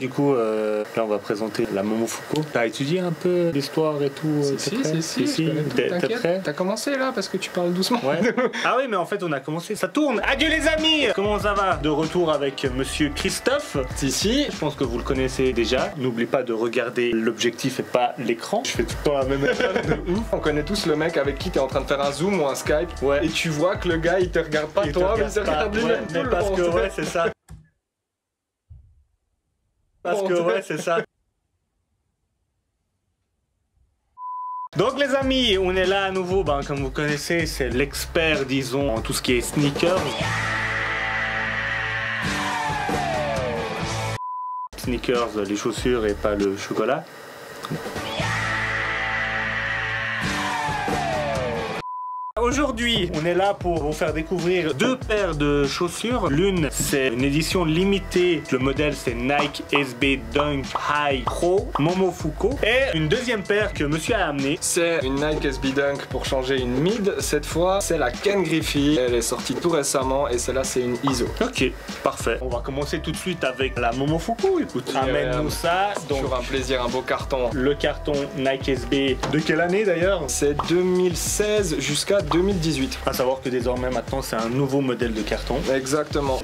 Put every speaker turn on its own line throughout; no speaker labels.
Du coup, là on va présenter la Momofuku. T'as étudié un peu l'histoire et tout?
Si, t'es prêt? T'as commencé là parce que tu parles doucement.
Ouais. Ah oui, mais en fait on a commencé, ça tourne. Adieu les amis. Comment ça va? De retour avec monsieur Christophe.
Si.
Je pense que vous le connaissez déjà. N'oublie pas de regarder l'objectif et pas l'écran. Je fais tout le temps la même erreur de ouf.
On connaît tous le mec avec qui t'es en train de faire un zoom ou un Skype.
Ouais.
Et tu vois que le gars il te regarde pas toi, mais il se regarde lui-même tout le
parce
long.
que ouais, c'est ça. Parce que ouais, c'est ça. Donc les amis, on est là à nouveau, comme vous connaissez, c'est l'expert disons en tout ce qui est sneakers. Sneakers, les chaussures et pas le chocolat. Aujourd'hui, on est là pour vous faire découvrir deux paires de chaussures. L'une, c'est une édition limitée. Le modèle, c'est Nike SB Dunk High Pro Momofuku. Et une deuxième paire que monsieur a amené.
C'est une Nike SB Dunk pour changer une mid. Cette fois, c'est la Ken Griffey. Elle est sortie tout récemment et celle-là, c'est une ISO.
Ok, parfait. On va commencer tout de suite avec la Momofuku. Écoute, amène-nous ça.
Donc, toujours un plaisir, un beau carton.
Le carton Nike SB. De quelle année d'ailleurs?
C'est 2016 jusqu'à 2018.
À savoir que désormais maintenant c'est un nouveau modèle de carton.
Exactement.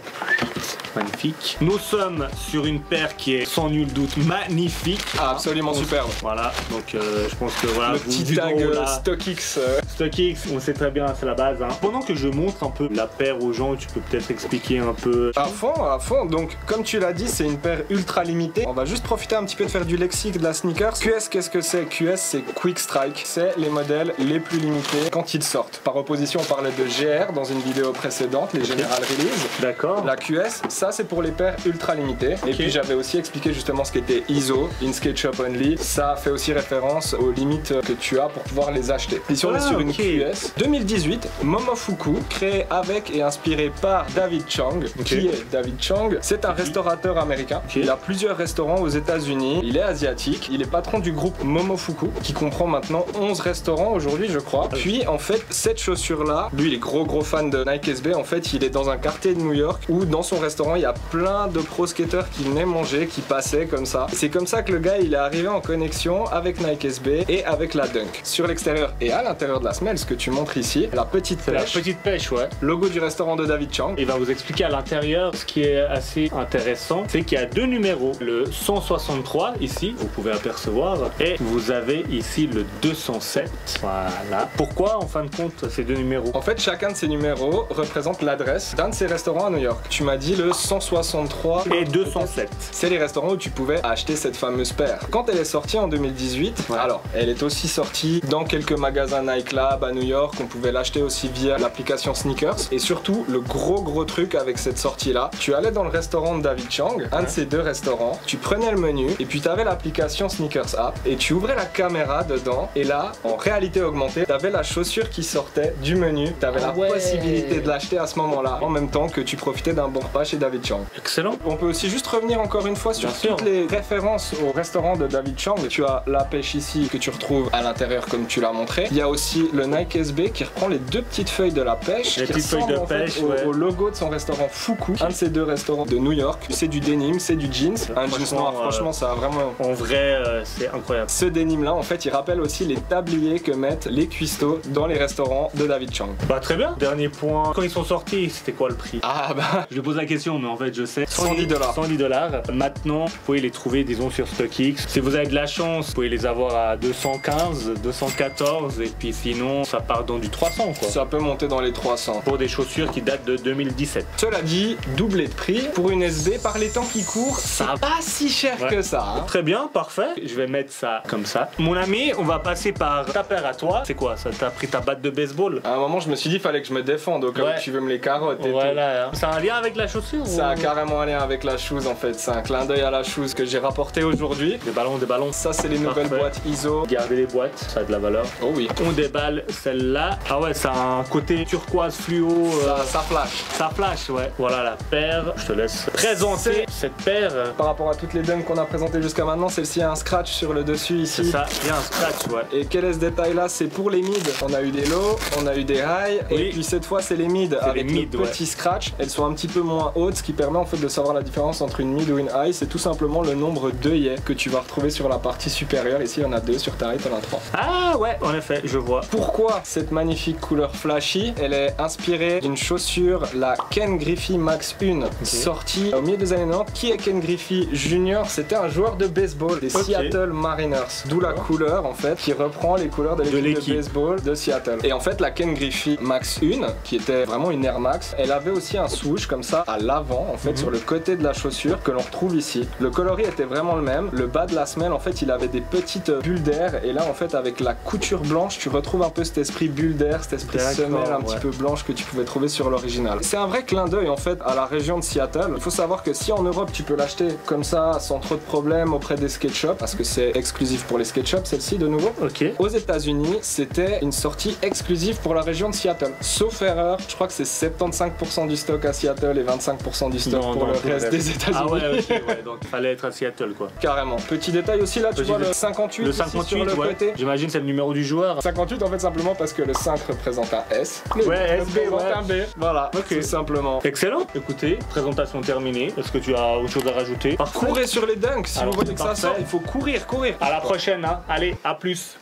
Magnifique. Nous sommes sur une paire qui est sans nul doute magnifique.
Ah, absolument superbe.
Voilà, donc je pense que voilà.
Le petit tag StockX.
StockX, on sait très bien, c'est la base. Pendant que je montre un peu la paire aux gens, tu peux peut-être expliquer un peu.
À fond. Donc, comme tu l'as dit, c'est une paire ultra limitée. On va juste profiter un petit peu de faire du lexique de la sneakers. QS, qu'est-ce que c'est? QS, c'est Quick Strike. C'est les modèles les plus limités quand ils sortent. Par opposition, on parlait de GR dans une vidéo précédente, les General Release.
D'accord.
La QS, ça c'est pour les paires ultra limitées. Et puis j'avais aussi expliqué justement ce qu'était ISO, In Skate Shop Only. Ça fait aussi référence aux limites que tu as pour pouvoir les acheter. Et si on est sur une QS 2018, Momofuku, créé avec et inspiré par David Chang. Qui est David Chang? C'est un restaurateur américain. Il a plusieurs restaurants aux États-Unis. Il est asiatique. Il est patron du groupe Momofuku, qui comprend maintenant 11 restaurants aujourd'hui, je crois. Puis en fait, cette chaussure-là, lui il est gros fan de Nike SB. En fait, il est dans un quartier de New York où dans son restaurant il y a plein de pro skateurs qui venaient manger, qui passaient comme ça. C'est comme ça que le gars il est arrivé en connexion avec Nike SB et avec la Dunk. Sur l'extérieur et à l'intérieur de la semelle, ce que tu montres ici, la petite pêche.
La petite pêche, ouais.
Logo du restaurant de David Chang.
Il va vous expliquer à l'intérieur ce qui est assez intéressant, c'est qu'il y a deux numéros. Le 163 ici, vous pouvez apercevoir, et vous avez ici le 207. Voilà. Pourquoi en fin de compte ces deux numéros?
En fait, chacun de ces numéros représente l'adresse d'un de ces restaurants à New York. Tu m'as dit le 163
et 207.
C'est les restaurants où tu pouvais acheter cette fameuse paire. Quand elle est sortie en 2018, alors elle est aussi sortie dans quelques magasins Nike Lab à New York. On pouvait l'acheter aussi via l'application Sneakers. Et surtout, le gros truc avec cette sortie-là, tu allais dans le restaurant de David Chang, un de ces deux restaurants, tu prenais le menu et puis tu avais l'application Sneakers App et tu ouvrais la caméra dedans et là, en réalité augmentée, tu avais la chaussure qui sortait du menu. Tu avais la possibilité de l'acheter à ce moment-là, en même temps que tu profitais d'un bon repas chez David Chang.
Excellent.
On peut aussi juste revenir encore une fois sur toutes les références au restaurant de David Chang. Tu as la pêche ici que tu retrouves à l'intérieur comme tu l'as montré. Il y a aussi le Nike SB qui reprend les deux petites feuilles de la pêche,
les
qui
petites feuilles de pêche,
au logo de son restaurant Fuku, un de ces deux restaurants de New York. C'est du denim, c'est du jeans, un jeans noir. Franchement, ça a vraiment.
En vrai, c'est incroyable.
Ce denim là, en fait, il rappelle aussi les tabliers que mettent les cuistots dans les restaurants de David Chang.
Bah très bien. Dernier point. Quand ils sont sortis, c'était quoi le prix?
Ah bah.
Je pose la question, mais en fait, je sais.
110 $.
110 $. Maintenant, vous pouvez les trouver, disons, sur StockX. Si vous avez de la chance, vous pouvez les avoir à 215, 214, et puis sinon, ça part dans du 300, quoi.
Ça peut monter dans les 300.
Pour des chaussures qui datent de 2017.
Cela dit, doublé de prix pour une SB par les temps qui courent, ça pas si cher que ça. Hein.
Très bien, parfait. Je vais mettre ça comme ça. Mon ami, on va passer par ta paire à toi. C'est quoi ça? T'as pris ta batte de baseball?
À un moment, je me suis dit, fallait que je me défende au cas où tu veux me les carottes et
voilà. Tout. Ça a un lien avec la chaussure?
Ça a carrément un lien avec la shoes en fait. C'est un clin d'œil à la shoes que j'ai rapporté aujourd'hui.
Des ballons.
Ça, c'est les nouvelles boîtes ISO.
Gardez les boîtes, ça a de la valeur.
Oh oui.
On déballe celle-là. Ah ouais, ça a un côté turquoise fluo.
Ça flash.
Ça flash, ouais. Voilà la paire. Je te laisse présenter cette paire.
Par rapport à toutes les dunks qu'on a présentées jusqu'à maintenant, celle-ci a un scratch sur le dessus ici.
C'est ça, il y a un scratch, ouais.
Et quel est ce détail là? C'est pour les mids. On a eu des lows, on a eu des high,
Oui.
et puis cette fois c'est les mid avec
les mid,
le petit scratch. Elles sont un petit peu moins hautes, ce qui permet en fait de savoir la différence entre une mid ou une high. C'est tout simplement le nombre d'œillets que tu vas retrouver sur la partie supérieure. Ici, il y en a 2, sur ta right, il y en a 3.
Ah ouais, en effet, je vois.
Pourquoi cette magnifique couleur flashy? Elle est inspirée d'une chaussure, la Ken Griffey Max 1, sortie au milieu des années 90. Qui est Ken Griffey Jr.? C'était un joueur de baseball des Seattle Mariners. D'où la couleur en fait qui reprend les couleurs de l'équipe de baseball de Seattle. Et en fait, la Ken Griffey Max 1, qui était vraiment une Air Max, elle avait aussi un swoosh comme ça à l'avant en fait sur le côté de la chaussure que l'on retrouve ici. Le coloris était vraiment le même. Le bas de la semelle en fait il avait des petites bulles d'air, et là en fait avec la couture blanche tu retrouves un peu cet esprit bulle d'air, cet esprit semelle un petit peu blanche que tu pouvais trouver sur l'original. C'est un vrai clin d'œil en fait à la région de Seattle. Il faut savoir que si en Europe tu peux l'acheter comme ça sans trop de problèmes auprès des skate shops, parce que c'est exclusif pour les skate shops celle-ci de nouveau. Aux États-Unis c'était une sortie exclusive pour la région de Seattle. Sauf erreur, je crois que c'est 75% du stock à Seattle et 25% du stock pour le reste des États-Unis.
Ah ouais, ok, ouais, donc fallait être à Seattle quoi.
Carrément. Petit détail aussi là, tu vois le 58,
le 58
sur le côté.
J'imagine c'est le numéro du joueur.
58 en fait simplement parce que le 5 représente un S.
Ouais,
le
SB,
représente un B. Voilà,
Ok.
tout simplement.
Excellent. Écoutez, présentation terminée. Est-ce que tu as autre chose à rajouter? Parfait.
Courez sur les dunks, si
Alors,
vous voyez que ça
parfait.
sort, il faut courir.
À la prochaine, hein. Allez, à plus.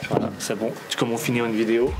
Voilà, c'est bon. Tu commences à finir une vidéo.